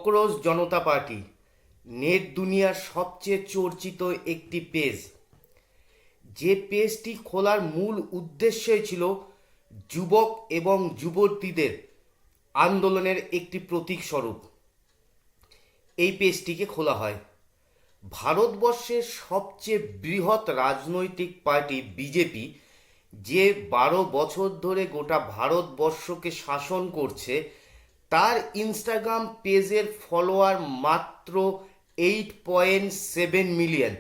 Cockroach জনতা party net দুনিয়ার সবচেয়ে চর্চিত একটি পেজ। যে পেজটি খোলার মূল উদ্দেশ্যই ছিল যুবক এবং যুবতীদের আন্দোলনের একটি প্রতীক স্বরূপ এই পেজটিকে খোলা হয়। ভারতবর্ষের সবচেয়ে বৃহৎ রাজনৈতিক পার্টি বিজেপি, যে 12 বছর ধরে গোটা ভারতবর্ষকে শাসন করছে, তার ইনস্টাগ্রাম পেজের ফলোয়ার মাত্র 8.7 মিলিয়ন।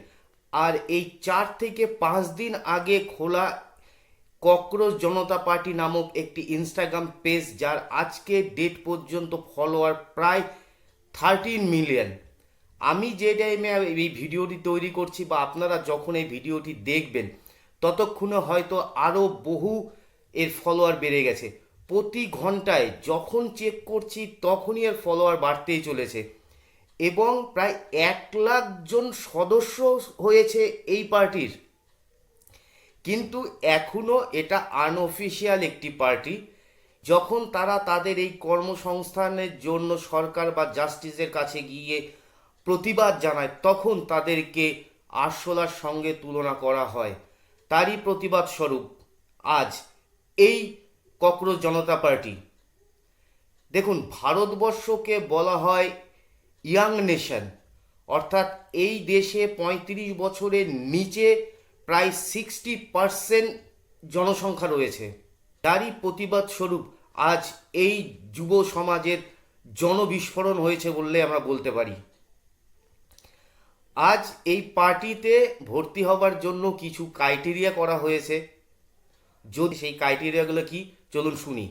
আর এই 4 থেকে 5 দিন আগে খোলা ককরোচ জনতা পার্টি নামক একটি ইনস্টাগ্রাম পেজ, যার আজকে ডেট পর্যন্ত ফলোয়ার প্রায় 13 মিলিয়ন। আমি যে টাইমে এই ভিডিওটি তৈরি করছি বা আপনারা যখন এই ভিডিওটি দেখবেন, ততক্ষণে হয়তো আরও বহু এর ফলোয়ার বেড়ে গেছে। প্রতি ঘন্টায় যখন চেক করছি তখনই এর ফলোয়ার বাড়তেই চলেছে এবং প্রায় 1 লাখ জন সদস্য হয়েছে এই পার্টির। কিন্তু এখনও এটা আনঅফিসিয়াল একটি পার্টি। যখন তারা তাদের এই কর্মসংস্থানের জন্য সরকার বা জাস্টিসের কাছে গিয়ে প্রতিবাদ জানায়, তখন তাদেরকে আরশোলার সঙ্গে তুলনা করা হয়। তারই প্রতিবাদ স্বরূপ আজ এই ককরোচ জনতা পার্টি। দেখুন, ভারতবর্ষকে বলা হয় ইয়াং নেশন, অর্থাৎ এই দেশে 35 বছরের নিচে প্রায় 60% জনসংখ্যা রয়েছে। তারই প্রতিবাদ স্বরূপ আজ এই যুব সমাজের জনবিস্ফোরণ হয়েছে বললে আমরা বলতে পারি। আজ এই পার্টিতে ভর্তি হবার জন্য কিছু ক্রাইটেরিয়া করা হয়েছে। যদি সেই ক্রাইটেরিয়াগুলো কি, চলুন শুনি।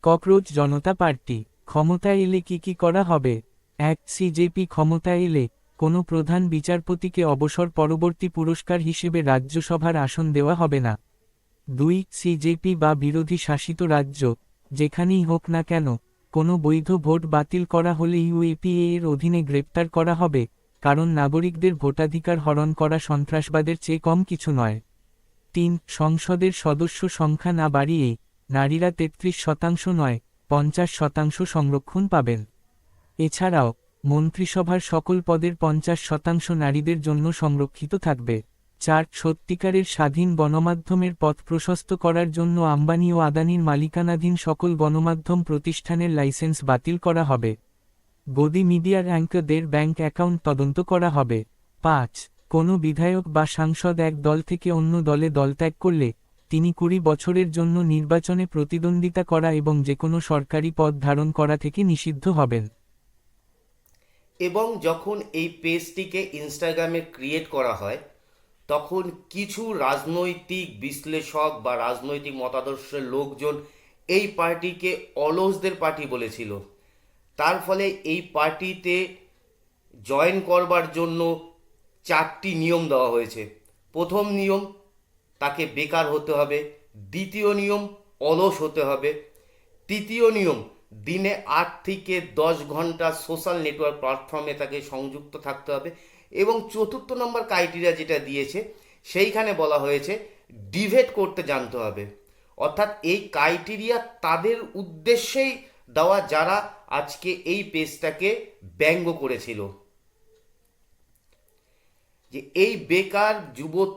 ককরোচ জনতা পার্টি ক্ষমতায় এলে কি করা হবে? 1. সিজেপি ক্ষমতায় এলে কোনো প্রধান বিচারপতিকে অবসর পরবর্তী পুরস্কার হিসেবে রাজ্যসভার আসন দেওয়া হবে না। 2. সিজেপি বা বিরোধী শাসিত রাজ্য যেখানেই হোক না কেন, কোনো বৈধ ভোট বাতিল করা হলে ইউএপিএ এর অধীনে গ্রেপ্তার করা হবে, কারণ নাগরিকদের ভোটাধিকার হরণ করা সন্ত্রাসবাদের চেয়ে কম কিছু নয়। 3. সংসদের সদস্য সংখ্যা না বাড়িয়ে নারীরা 33% নয় 50% সংরক্ষণ পাবেন। এছাড়াও মন্ত্রিসভার সকল পদের 50% নারীদের জন্য সংরক্ষিত থাকবে। 4. সত্যিকারের স্বাধীন গণমাধ্যমের পথ প্রশস্ত করার জন্য আম্বানি ও আদানির মালিকানাধীন সকল গণমাধ্যম প্রতিষ্ঠানের লাইসেন্স বাতিল করা হবে। গদি মিডিয়ার অ্যাঙ্কারদের ব্যাংক অ্যাকাউন্ট তদন্ত করা হবে। 5. কোনো বিধায়ক বা সাংসদ এক দল থেকে অন্য দলে দলত্যাগ করলে তিনি 20 বছরের জন্য নির্বাচনে প্রতিদ্বন্দ্বিতা করা এবং যেকোনো সরকারি পদ ধারণ করা থেকে নিষিদ্ধ হবেন। এবং যখন এই পেজটিকে ইনস্টাগ্রামে ক্রিয়েট করা হয়, তখন কিছু রাজনৈতিক বিশ্লেষক বা রাজনৈতিক মতাদর্শের লোকজন এই পার্টিকে অলসদের পার্টি বলেছিল। তার ফলে এই পার্টিতে জয়েন করবার জন্য 4টি নিয়ম দেওয়া হয়েছে। প্রথম নিয়ম, তাকে বেকার হতে হবে। দ্বিতীয় নিয়ম, অলস হতে হবে। তৃতীয় নিয়ম, দিনে 8 থেকে 10 ঘন্টা সোশ্যাল নেটওয়ার্ক প্ল্যাটফর্মে তাকে সংযুক্ত থাকতে হবে। এবং চতুর্থ নম্বর ক্রাইটেরিয়া যেটা দিয়েছে, সেইখানে বলা হয়েছে ডিবেট করতে জানতে হবে। অর্থাৎ এই ক্রাইটেরিয়া তাদের উদ্দেশ্যেই দেওয়া যারা আজকে এই পেজটাকে ব্যঙ্গ করেছিল, যে এই বেকার যুবক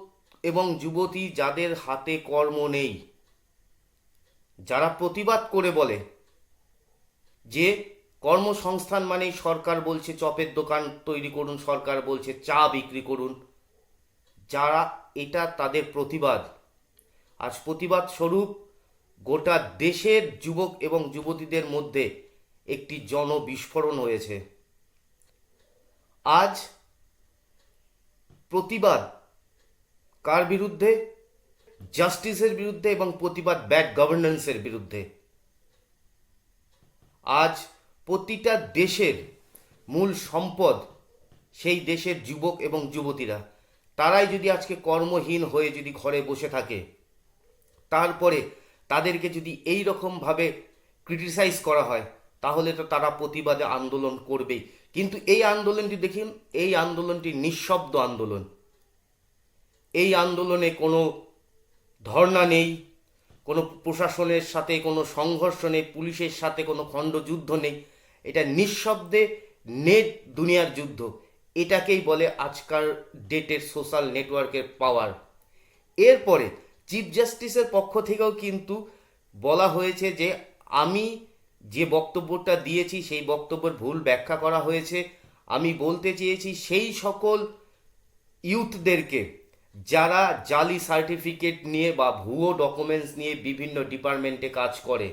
এবং যুবতী যাদের হাতে কর্ম নেই, যারা প্রতিবাদ করে বলে যে কর্মসংস্থান মানেই সরকার বলছে চপের দোকান তৈরি করুন, সরকার বলছে চা বিক্রি করুন, যারা এটা তাদের প্রতিবাদ। আজ প্রতিবাদ স্বরূপ গোটা দেশের যুবক এবং যুবতীদের মধ্যে একটি জনবিস্ফোরণ হয়েছে। আজ প্রতিবাদ কার বিরুদ্ধে? জাস্টিসের বিরুদ্ধে এবং প্রতিবাদ ব্যাড গভর্নেন্সের বিরুদ্ধে। আজ প্রতিটা দেশের মূল সম্পদ সেই দেশের যুবক এবং যুবতীরা। তারাই যদি আজকে কর্মহীন হয়ে যদি ঘরে বসে থাকে, তারপরে তাদেরকে যদি এই রকমভাবে ক্রিটিসাইজ করা হয়, তাহলে তো তারা প্রতিবাদে আন্দোলন করবেই। কিন্তু এই আন্দোলনটি দেখুন, এই আন্দোলনটি নিঃশব্দ আন্দোলন। এই আন্দোলনে কোনো ধর্ণা নেই, কোনো প্রশাসনের সাথে কোনো সংঘর্ষ নেই, পুলিশের সাথে কোনো খণ্ডযুদ্ধ নেই। এটা নিঃশব্দে নেট দুনিয়ার যুদ্ধ, এটাকেই বলে আজকাল ডেটের সোশ্যাল নেটওয়ার্কের পাওয়ার। এরপরে চিফ জাস্টিসের পক্ষ থেকেও কিন্তু বলা হয়েছে যে আমি যে বক্তব্যটা দিয়েছি সেই বক্তব্যের ভুল ব্যাখ্যা করা হয়েছে। আমি বলতে চেয়েছি সেই সকল ইউথদেরকে যারা জালি সার্টিফিকেট নিয়ে বা ভুয়ো ডকুমেন্টস নিয়ে বিভিন্ন ডিপার্টমেন্টে কাজ করে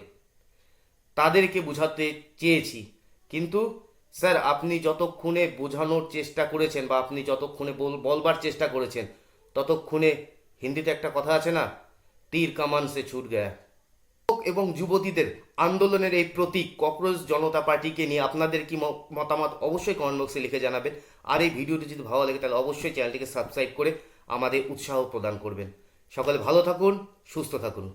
তাদেরকে বোঝাতে চেয়েছি। কিন্তু স্যার আপনি যতক্ষণে বোঝানোর চেষ্টা করেছেন বা আপনি যতক্ষণে বলবার চেষ্টা করেছেন ততক্ষণে হিন্দিতে একটা কথা আছে না, তীর কামান সে ছুট গয়া। এবং যুবতীদের আন্দোলনের এই প্রতীক ককরোচ জনতা পার্টিকে নিয়ে আপনাদের কি মতামত অবশ্যই কমেন্ট বক্সে লিখে জানাবেন। আর এই ভিডিওটি যদি ভালো লাগে তাহলে অবশ্যই চ্যানেলটিকে সাবস্ক্রাইব করে আমাদের উৎসাহ প্রদান করবেন। সকলে ভালো থাকুন, সুস্থ থাকুন।